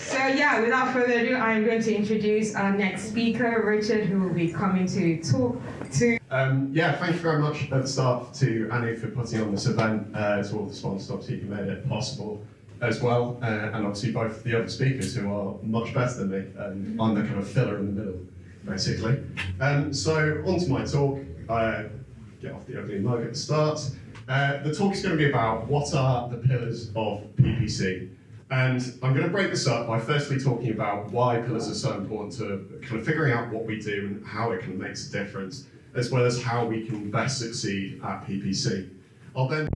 So yeah, without further ado, I'm going to introduce our next speaker, Richard, who will be coming to talk to... Yeah, thank you very much at the start to Annie for putting on this event, to all the sponsors obviously who made it possible as well, and obviously both the other speakers who are much better than me. I'm the kind of filler in the middle, basically. So on to my talk. Get off the ugly mug at the start. The talk is going to be about what are the pillars of PPC. And I'm going to break this up by firstly talking about why pillars are so important to kind of figuring out what we do and how it kind of makes a difference, as well as how we can best succeed at PPC. I'll then,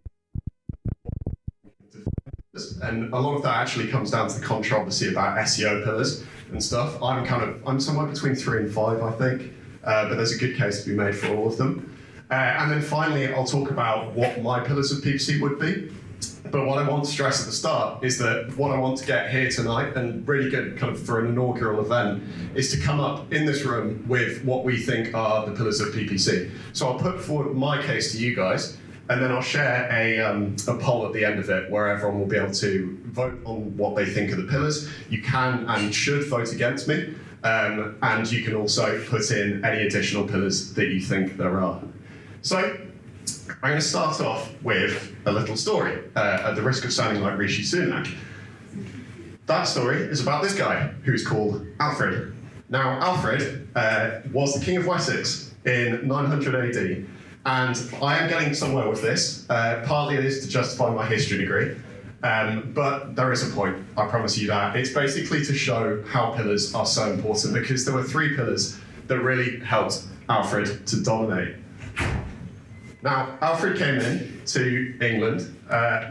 and a lot of that actually comes down to the controversy about SEO pillars and stuff. I'm somewhere between 3 and 5, I think, but there's a good case to be made for all of them. And then finally, I'll talk about what my pillars of PPC would be. But what I want to stress at the start is that what I want to get here tonight, and really good kind of for an inaugural event, is to come up in this room with what we think are the pillars of PPC. So I'll put forward my case to you guys, and then I'll share a poll at the end of it where everyone will be able to vote on what they think are the pillars. You can and should vote against me, and you can also put in any additional pillars that you think there are. So I'm going to start off with a little story, at the risk of sounding like Rishi Sunak. That story is about this guy, who's called Alfred. Now, Alfred was the King of Wessex in 900 AD, and I am getting somewhere with this. Partly it is to justify my history degree, but there is a point, I promise you that. It's basically to show how pillars are so important, because there were 3 pillars that really helped Alfred to dominate. Now, Alfred came in to England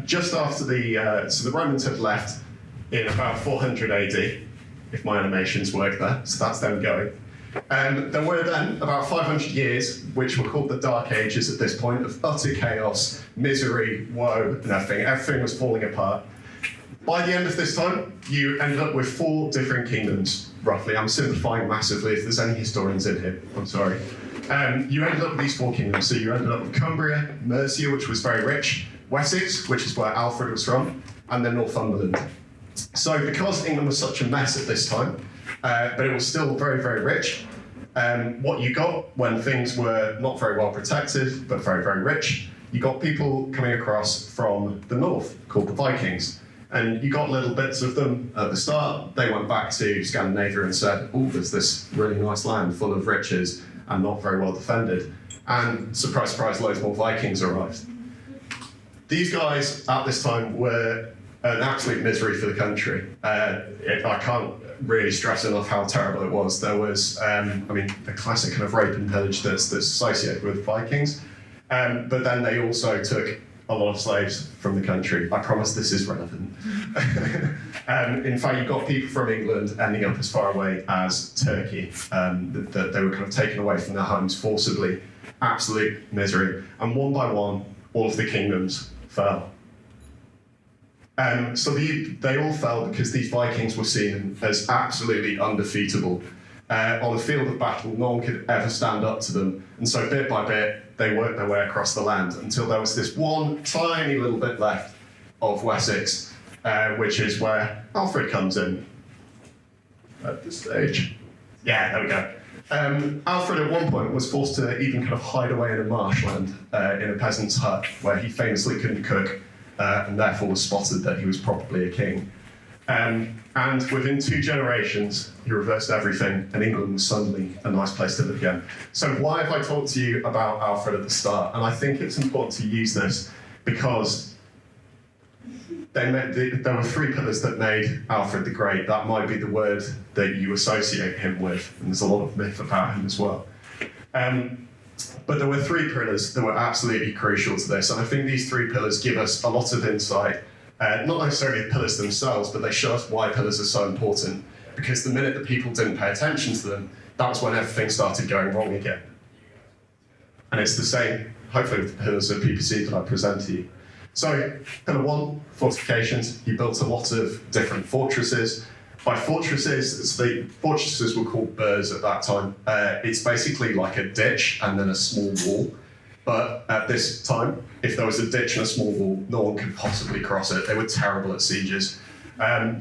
just after so the Romans had left in about 400 AD, if my animations work there, so that's them going. There were then about 500 years, which were called the Dark Ages at this point, of utter chaos, misery, woe, and everything. Everything was falling apart. By the end of this time, you ended up with 4 different kingdoms, roughly. I'm simplifying massively. If there's any historians in here, I'm sorry. You ended up with these 4 kingdoms. So you ended up with Cumbria, Mercia, which was very rich, Wessex, which is where Alfred was from, and then Northumberland. So because England was such a mess at this time, but it was still very, very rich, what you got when things were not very well protected, but very, very rich, you got people coming across from the north, called the Vikings. And you got little bits of them at the start. They went back to Scandinavia and said, oh, there's this really nice land full of riches and not very well defended. And surprise, surprise, loads more Vikings arrived. These guys at this time were an absolute misery for the country. I can't really stress enough how terrible it was. There was, the classic kind of rape and pillage that's associated with Vikings. But then they also took a lot of slaves from the country. I promise this is relevant. In fact, you've got people from England ending up as far away as Turkey, that they were kind of taken away from their homes forcibly. Absolute misery. And one by one, all of the kingdoms fell. So they all fell because these Vikings were seen as absolutely undefeatable. On the field of battle, no one could ever stand up to them. And so bit by bit, they worked their way across the land until there was this one tiny little bit left of Wessex, which is where Alfred comes in at this stage. Yeah, there we go. Alfred at one point was forced to even kind of hide away in a marshland in a peasant's hut where he famously couldn't cook and therefore was spotted that he was probably a king. And within 2 generations, he reversed everything, and England was suddenly a nice place to live again. So why have I talked to you about Alfred at the start? And I think it's important to use this because there were 3 pillars that made Alfred the Great. That might be the word that you associate him with, and there's a lot of myth about him as well. But there were 3 pillars that were absolutely crucial to this, and I think these 3 pillars give us a lot of insight. Not necessarily the pillars themselves, but they show us why pillars are so important. Because the minute that people didn't pay attention to them, that was when everything started going wrong again. And it's the same, hopefully, with the pillars of PPC that I present to you. So, pillar 1, fortifications. He built a lot of different fortresses. By fortresses, the fortresses were called burhs at that time. It's basically like a ditch and then a small wall. But at this time, if there was a ditch and a small wall, no one could possibly cross it. They were terrible at sieges.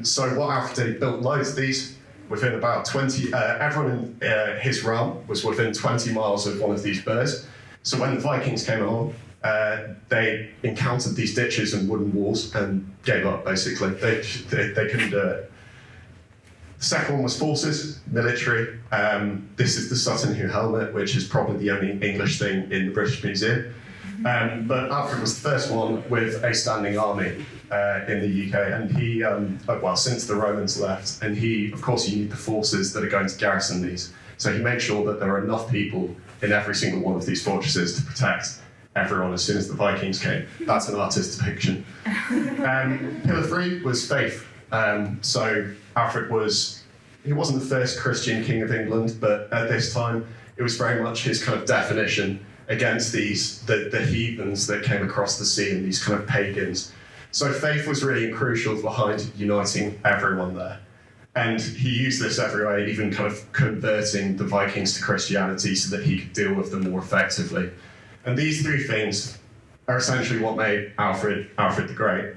So what Alfred did, he built loads of these within about 20, everyone in his realm was within 20 miles of one of these burhs. So when the Vikings came along, they encountered these ditches and wooden walls and gave up, basically. They couldn't do it. The second one was forces, military. This is the Sutton Hoo helmet, which is probably the only English thing in the British Museum. But Alfred was the first one with a standing army in the UK, and he, well, since the Romans left, and he, of course, you need the forces that are going to garrison these. So he made sure that there are enough people in every single one of these fortresses to protect everyone as soon as the Vikings came. That's an artist's depiction. Pillar 3 was faith. So Alfred he wasn't the first Christian king of England, but at this time, it was very much his kind of definition against the heathens that came across the sea and these kind of pagans. So faith was really crucial behind uniting everyone there. And he used this every way, even kind of converting the Vikings to Christianity so that he could deal with them more effectively. And these three things are essentially what made Alfred the Great.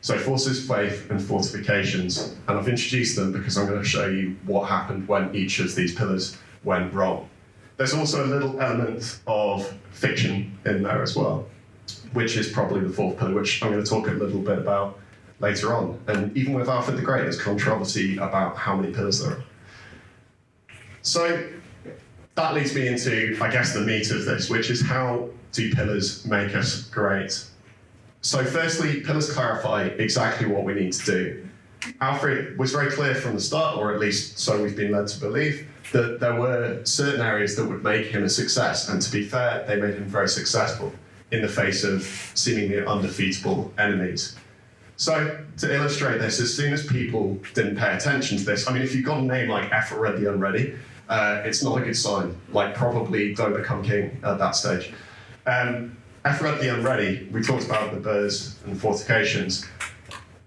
So forces, faith, and fortifications. And I've introduced them because I'm going to show you what happened when each of these pillars went wrong. There's also a little element of fiction in there as well, which is probably the fourth pillar, which I'm going to talk a little bit about later on. And even with Alfred the Great, there's controversy about how many pillars there are. So that leads me into, I guess, the meat of this, which is how do pillars make us great? So firstly, pillars clarify exactly what we need to do. Alfred was very clear from the start, or at least so we've been led to believe, that there were certain areas that would make him a success. And to be fair, they made him very successful in the face of seemingly undefeatable enemies. So to illustrate this, as soon as people didn't pay attention to this, I mean, if you've got a name like Ethelred the Unready, it's not a good sign. Like, probably don't become king at that stage. Ethelred the Unready, we talked about the burhs and fortifications.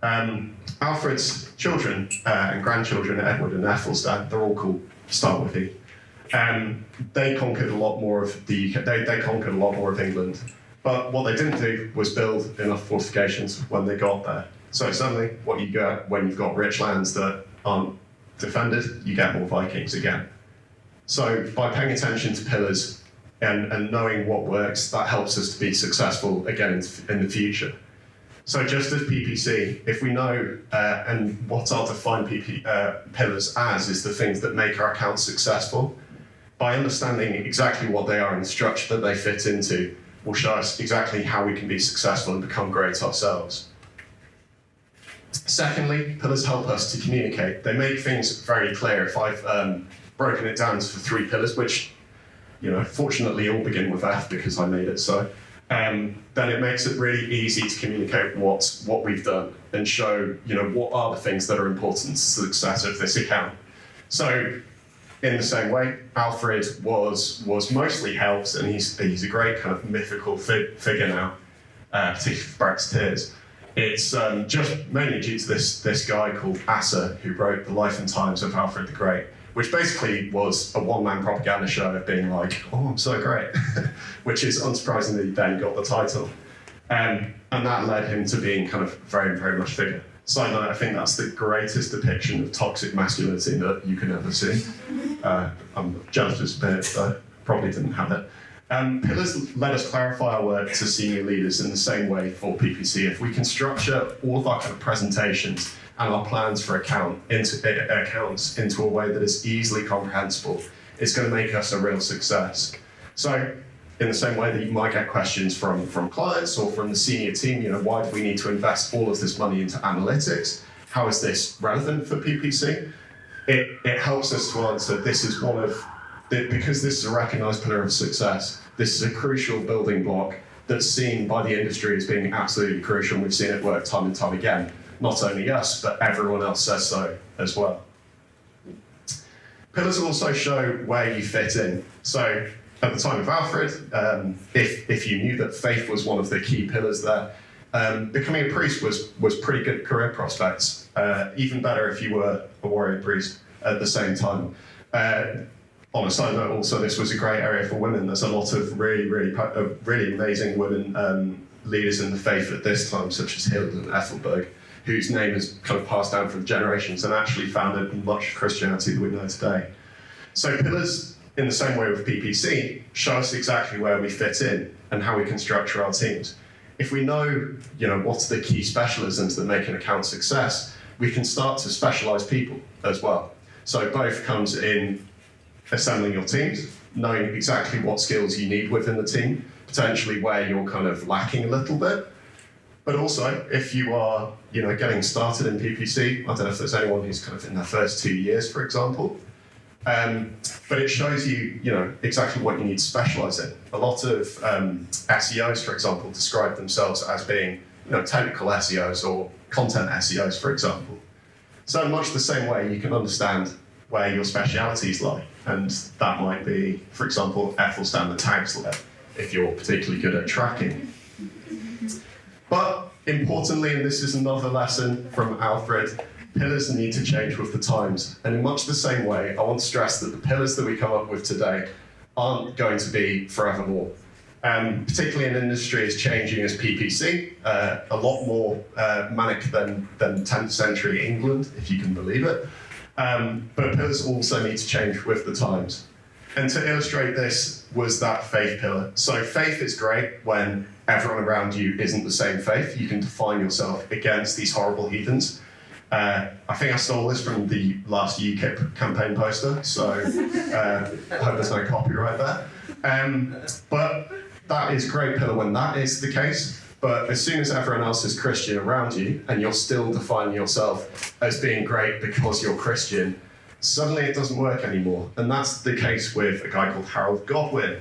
Alfred's children and grandchildren, Edward and Ethelstan, they're all called Starworthy. They conquered a lot more of the UK. They conquered a lot more of England. But what they didn't do was build enough fortifications when they got there. So suddenly, what you get when you've got rich lands that aren't defended, you get more Vikings again. So by paying attention to pillars and knowing what works, that helps us to be successful again in the future. So just as PPC, if we know, and what I'll define pillars as is the things that make our accounts successful, by understanding exactly what they are and the structure that they fit into, will show us exactly how we can be successful and become great ourselves. Secondly, pillars help us to communicate. They make things very clear. If I've broken it down to 3 pillars, which, fortunately all begin with F because I made it so, then it makes it really easy to communicate what we've done and show, what are the things that are important to the success of this account. So, in the same way, Alfred was mostly helped, and he's a great kind of mythical figure now, particularly for Brexiteers. It's just mainly due to this guy called Asser, who wrote The Life and Times of Alfred the Great, which basically was a one-man propaganda show of being like, oh, I'm so great, which is unsurprisingly then got the title. And that led him to being kind of very, very much figure. Side note, I think that's the greatest depiction of toxic masculinity that you can ever see. I'm jealous of spirit, but probably didn't have it. Pillars let us clarify our work to senior leaders in the same way for PPC. If we can structure all of our kind of presentations and our plans for accounts into a way that is easily comprehensible, it's going to make us a real success. So, in the same way that you might get questions from clients or from the senior team, why do we need to invest all of this money into analytics? How is this relevant for PPC? It helps us to answer, this is because this is a recognised pillar of success, this is a crucial building block that's seen by the industry as being absolutely crucial, and we've seen it work time and time again. Not only us, but everyone else says so as well. Pillars also show where you fit in. So, at the time of Alfred, if you knew that faith was one of the key pillars there, becoming a priest was pretty good career prospects. Even better if you were a warrior priest at the same time. On a side note, also, this was a great area for women. There's a lot of really amazing women leaders in the faith at this time, such as Hild and Ethelberg, whose name has kind of passed down for generations and actually founded much of Christianity that we know today. So pillars, in the same way with PPC, show us exactly where we fit in and how we can structure our teams. If we know, what's the key specialisms that make an account success, we can start to specialize people as well. So both comes in assembling your teams, knowing exactly what skills you need within the team, potentially where you're kind of lacking a little bit. But also, if you are, getting started in PPC, I don't know if there's anyone who's kind of in their first 2 years, for example, but it shows you, exactly what you need to specialize in. A lot of SEOs, for example, describe themselves as being, technical SEOs or content SEOs, for example. So in much the same way, you can understand where your specialities lie, and that might be, for example, F will stand the tags layer, if you're particularly good at tracking. But importantly, and this is another lesson from Alfred, pillars need to change with the times. And in much the same way, I want to stress that the pillars that we come up with today aren't going to be forevermore. Particularly in an industry as changing as PPC, a lot more manic than 10th century England, if you can believe it. But pillars also need to change with the times. And to illustrate this was that faith pillar. So faith is great when everyone around you isn't the same faith. You can define yourself against these horrible heathens. I think I stole this from the last UKIP campaign poster, so I hope there's no copyright there. But that is a great pillar when that is the case. But as soon as everyone else is Christian around you and you're still defining yourself as being great because you're Christian, suddenly it doesn't work anymore. And that's the case with a guy called Harold Godwin,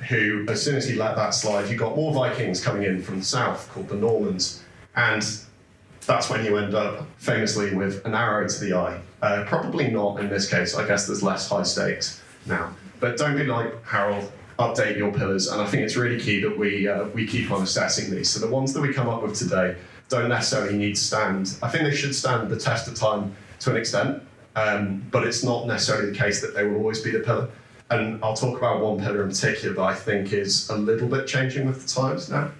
who, as soon as he let that slide, you got more Vikings coming in from the south called the Normans. And that's when you end up famously with an arrow to the eye. Probably not in this case. I guess there's less high stakes now. But don't be like Harold. Update your pillars, and I think it's really key that we keep on assessing these. So the ones that we come up with today don't necessarily need to stand. I think they should stand the test of time to an extent, but it's not necessarily the case that they will always be the pillar. And I'll talk about one pillar in particular that I think is a little bit changing with the times now.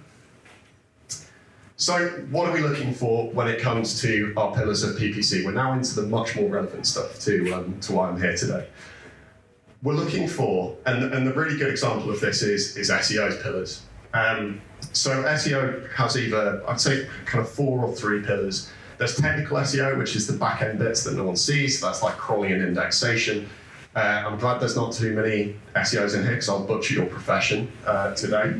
So what are we looking for when it comes to our pillars of PPC? We're now into the much more relevant stuff to why I'm here today. We're looking for, and the really good example of this is SEO's pillars. So SEO has either, I'd say, kind of 4 or 3 pillars. There's technical SEO, which is the back-end bits that no one sees. So that's like crawling and indexation. I'm glad there's not too many SEOs in here because I'll butcher your profession today.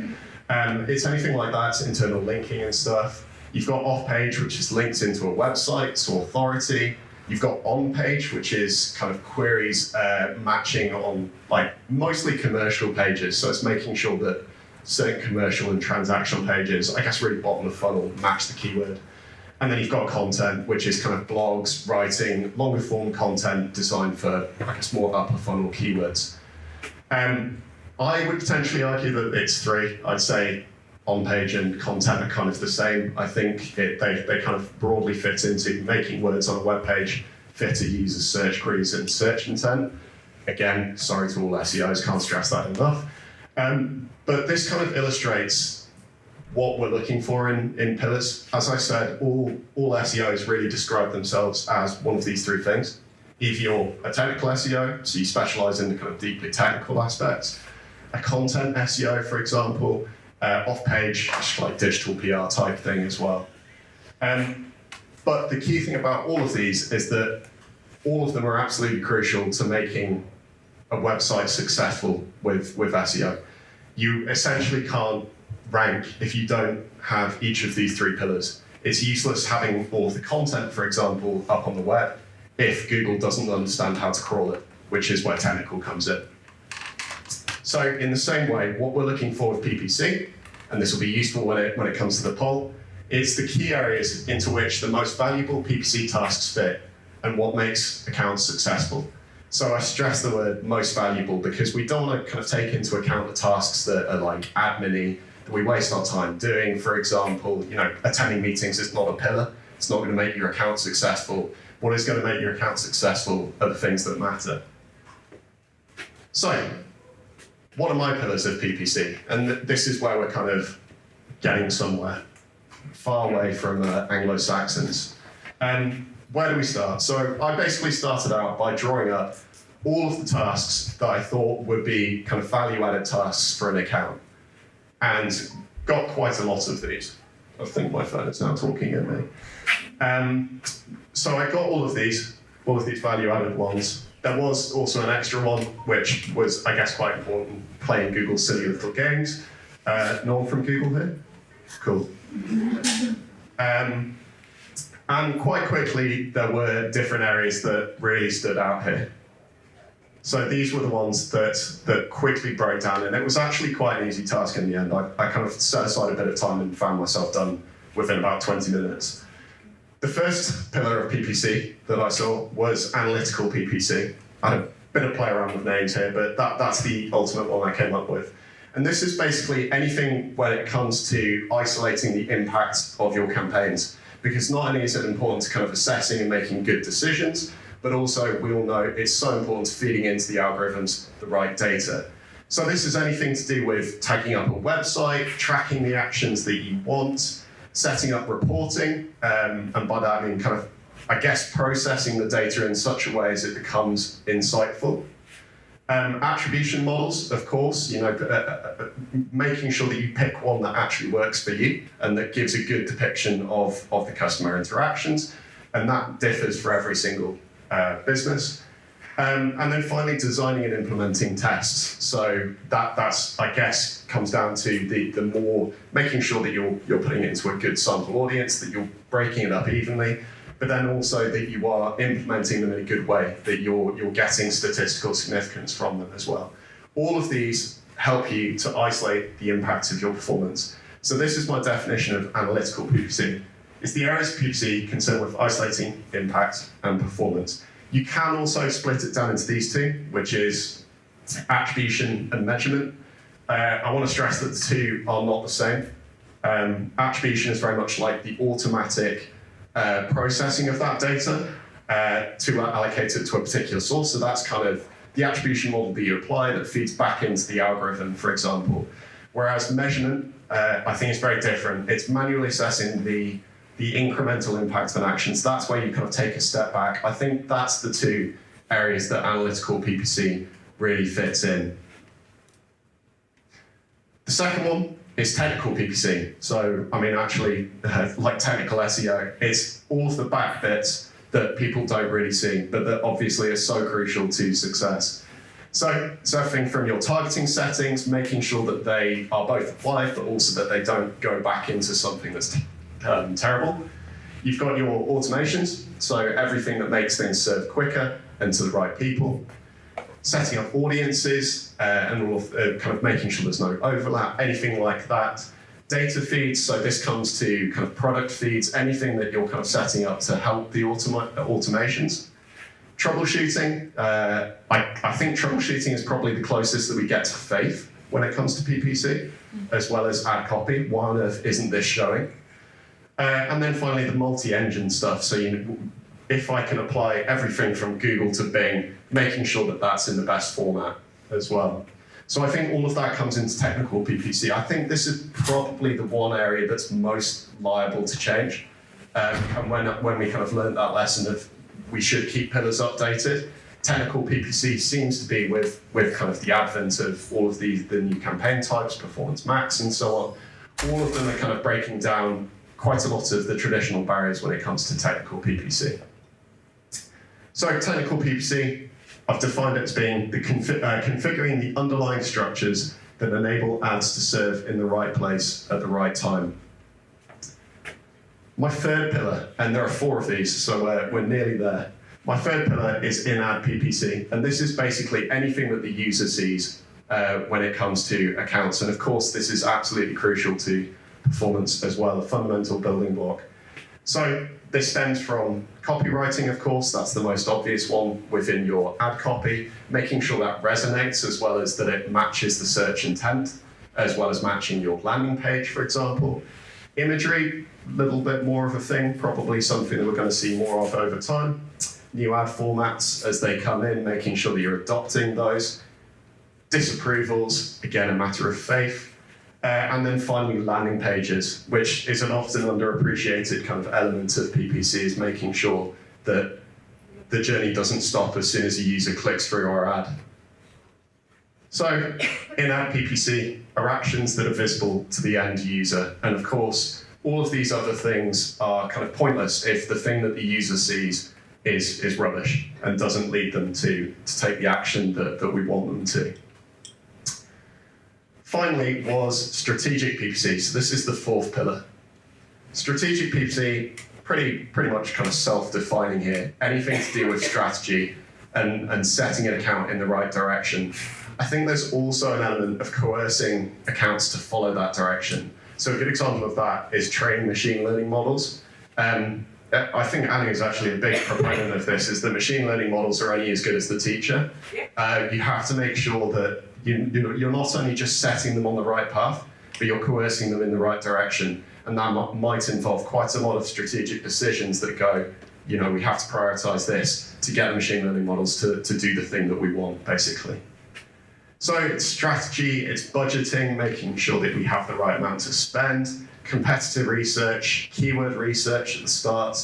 It's anything like that, internal linking and stuff. You've got off-page, which is links into a website, so authority. You've got on-page, which is kind of queries matching on like mostly commercial pages. So it's making sure that certain commercial and transactional pages, I guess really bottom of funnel, match the keyword. And then you've got content, which is kind of blogs, writing, longer form content designed for, I guess, more upper funnel keywords. I would potentially argue that it's 3. I'd say on-page and content are kind of the same. I think they kind of broadly fit into making words on a web page fit a user's search queries and search intent. Again, sorry to all SEOs, can't stress that enough. But this kind of illustrates what we're looking for in pillars. As I said, all SEOs really describe themselves as one of these 3 things. Either you're a technical SEO, so you specialize in the kind of deeply technical aspects. A content SEO, for example, off-page, like digital PR type thing as well. But the key thing about all of these is that all of them are absolutely crucial to making a website successful with SEO. You essentially can't rank if you don't have each of these 3 pillars. It's useless having all of the content, for example, up on the web if Google doesn't understand how to crawl it, which is where technical comes in. So in the same way, what we're looking for with PPC, and this will be useful when it comes to the poll, is the key areas into which the most valuable PPC tasks fit and what makes accounts successful. So I stress the word most valuable because we don't want to kind of take into account the tasks that are like admin-y, that we waste our time doing. For example, attending meetings is not a pillar. It's not going to make your account successful. What is going to make your account successful are the things that matter. So, what are my pillars of PPC? And this is where we're kind of getting somewhere. far away from Anglo-Saxons. Where do we start? So I basically started out by drawing up all of the tasks that I thought would be kind of value-added tasks for an account, and got quite a lot of these. I think my phone is now talking at me. So I got all of these value-added ones. There was also an extra one, which was, I guess, quite important, playing Google's silly little games. No one from Google here? Cool. And quite quickly, there were different areas that really stood out here. So these were the ones that quickly broke down, and it was actually quite an easy task in the end. I kind of set aside a bit of time and found myself done within about 20 minutes. The first pillar of PPC that I saw was analytical PPC. I had a bit of play around with names here, but that's the ultimate one I came up with. And this is basically anything when it comes to isolating the impact of your campaigns. Because not only is it important to kind of assessing and making good decisions, but also we all know it's so important to feeding into the algorithms the right data. So this is anything to do with tagging up a website, tracking the actions that you want, setting up reporting, and by that I mean kind of, I guess, processing the data in such a way as it becomes insightful. Attribution models, of course, making sure that you pick one that actually works for you and that gives a good depiction of the customer interactions, and that differs for every single business. And then finally, designing and implementing tests. So that's I guess comes down to the more making sure that you're putting it into a good sample audience, that you're breaking it up evenly, but then also that you are implementing them in a good way, that you're getting statistical significance from them as well. All of these help you to isolate the impacts of your performance. So this is my definition of analytical PPC. It's the areas of PPC concerned with isolating impact and performance. You can also split it down into these two, which is attribution and measurement. I want to stress that the two are not the same. Attribution is very much like the automatic processing of that data to allocate it to a particular source. So that's kind of the attribution model that you apply that feeds back into the algorithm, for example. Whereas measurement, I think is very different. It's manually assessing the incremental impact on actions. That's where you kind of take a step back. I think that's the two areas that analytical PPC really fits in. The second one is technical PPC. So, I mean, actually, like technical SEO, it's all of the back bits that people don't really see, but that obviously are so crucial to success. So it's everything from your targeting settings, making sure that they are both applied, but also that they don't go back into something that's terrible. You've got your automations, so everything that makes things serve quicker and to the right people. Setting up audiences and all of, kind of making sure there's no overlap, anything like that. Data feeds, so this comes to kind of product feeds, anything that you're kind of setting up to help the automations. Troubleshooting, I think troubleshooting is probably the closest that we get to faith when it comes to PPC, as well as ad copy. Why on earth isn't this showing? And then finally, the multi-engine stuff. So if I can apply everything from Google to Bing, making sure that that's in the best format as well. So I think all of that comes into technical PPC. I think this is probably the one area that's most liable to change. And when we kind of learned that lesson of we should keep pillars updated, technical PPC seems to be with kind of the advent of all of the new campaign types, Performance Max and so on, all of them are kind of breaking down quite a lot of the traditional barriers when it comes to technical PPC. So technical PPC, I've defined it as being the configuring the underlying structures that enable ads to serve in the right place at the right time. My third pillar, and there are 4 of these, so we're nearly there. My third pillar is in-ad PPC, and this is basically anything that the user sees when it comes to accounts. And of course, this is absolutely crucial to performance as well, a fundamental building block. So this stems from copywriting, of course, that's the most obvious one within your ad copy, making sure that resonates as well as that it matches the search intent, as well as matching your landing page, for example. Imagery, a little bit more of a thing, probably something that we're going to see more of over time. New ad formats as they come in, making sure that you're adopting those. Disapprovals, again, a matter of faith. And then finally, landing pages, which is an often underappreciated kind of element of PPCs, making sure that the journey doesn't stop as soon as a user clicks through our ad. So, in-ad PPC are actions that are visible to the end user. And of course, all of these other things are kind of pointless if the thing that the user sees is rubbish and doesn't lead them to take the action that we want them to. Finally was strategic PPC. So this is the fourth pillar. Strategic PPC, pretty much kind of self-defining here. Anything to do with strategy and setting an account in the right direction. I think there's also an element of coercing accounts to follow that direction. So a good example of that is training machine learning models. I think Annie is actually a big proponent of this, is that machine learning models are only as good as the teacher. You have to make sure that you're not only just setting them on the right path, but you're coercing them in the right direction. And that might involve quite a lot of strategic decisions that go, we have to prioritize this to get the machine learning models to do the thing that we want, basically. So it's strategy, it's budgeting, making sure that we have the right amount to spend, competitive research, keyword research at the start,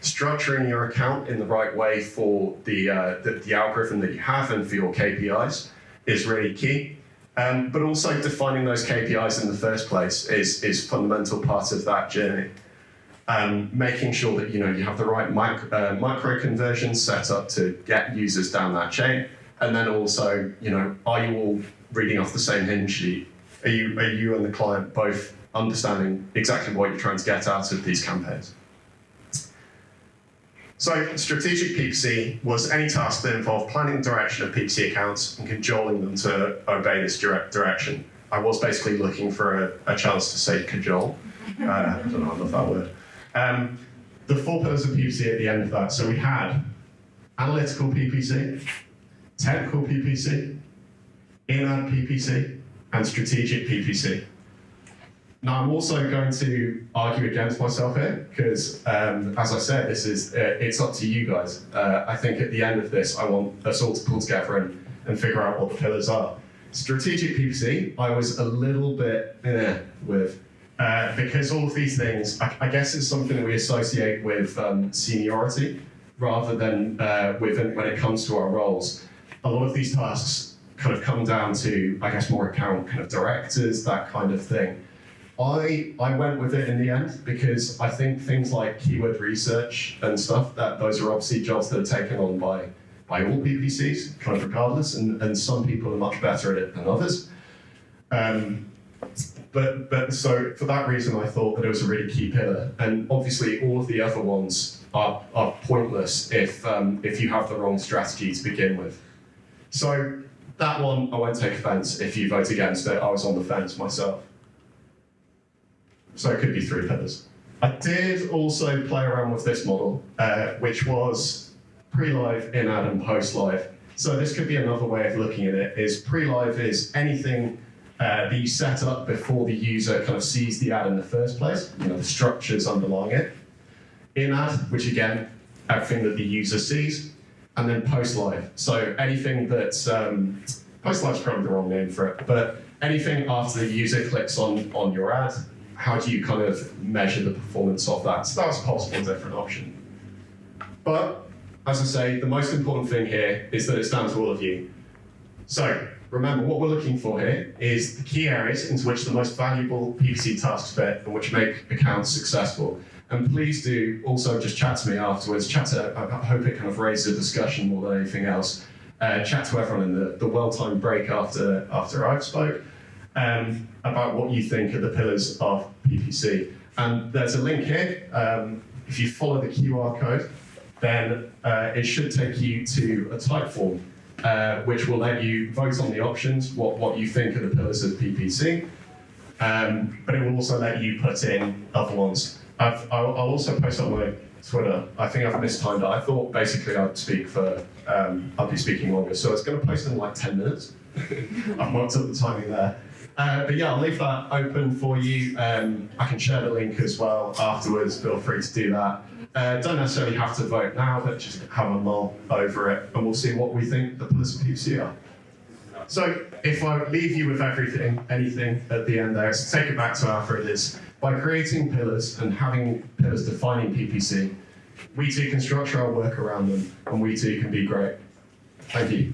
structuring your account in the right way for the algorithm that you have and for your KPIs is really key. But also defining those KPIs in the first place is fundamental part of that journey. Making sure that you have the right micro conversions set up to get users down that chain, and then also are you all reading off the same hinge sheet? Are you and the client both understanding exactly what you're trying to get out of these campaigns? So strategic PPC was any task that involved planning the direction of PPC accounts and cajoling them to obey this direction. I was basically looking for a chance to say cajole. I don't know, I love that word. The four pillars of PPC at the end of that. So we had analytical PPC, technical PPC, in-ad PPC, and strategic PPC. Now, I'm also going to argue against myself here because, as I said, it's up to you guys. I think at the end of this, I want us all to pull together and figure out what the pillars are. Strategic PPC, I was a little bit with, because all of these things, I guess it's something we associate with seniority rather than when it comes to our roles. A lot of these tasks kind of come down to, I guess, more account kind of directors, that kind of thing. I went with it in the end because I think things like keyword research and stuff, those are obviously jobs that are taken on by all PPCs, kind of regardless, and some people are much better at it than others. But so for that reason, I thought that it was a really key pillar. And obviously, all of the other ones are pointless if you have the wrong strategy to begin with. So that one, I won't take offense if you vote against it. I was on the fence myself. So it could be three pillars. I did also play around with this model, which was pre-live, in-ad, and post-live. So this could be another way of looking at it, is pre-live is anything that you set up before the user kind of sees the ad in the first place, the structures underlying it. In-ad, which again, everything that the user sees. And then post-live. So anything that's, post-live's probably the wrong name for it, but anything after the user clicks on your ad, how do you kind of measure the performance of that? So that was a possible different option. But, as I say, the most important thing here is that it's down to all of you. So, remember, what we're looking for here is the key areas into which the most valuable PPC tasks fit and which make accounts successful. And please do also just chat to me afterwards. I hope it kind of raises a discussion more than anything else. Chat to everyone in the well-timed break after I've spoke. About what you think are the pillars of PPC. And there's a link here. If you follow the QR code, then it should take you to a type form, which will let you vote on the options, what you think are the pillars of PPC. But it will also let you put in other ones. I'll also post on my Twitter. I think I've mistimed it. I thought basically I'd be speaking longer. So it's going to post in like 10 minutes. I've marked up the timing there. But yeah, I'll leave that open for you. I can share the link as well afterwards. Feel free to do that. Don't necessarily have to vote now, but just have a mull over it, and we'll see what we think the pillars of PPC are. So if I leave you with anything at the end there, so take it back to Alpha, it is by creating pillars and having pillars defining PPC, we too can structure our work around them, and we too can be great. Thank you.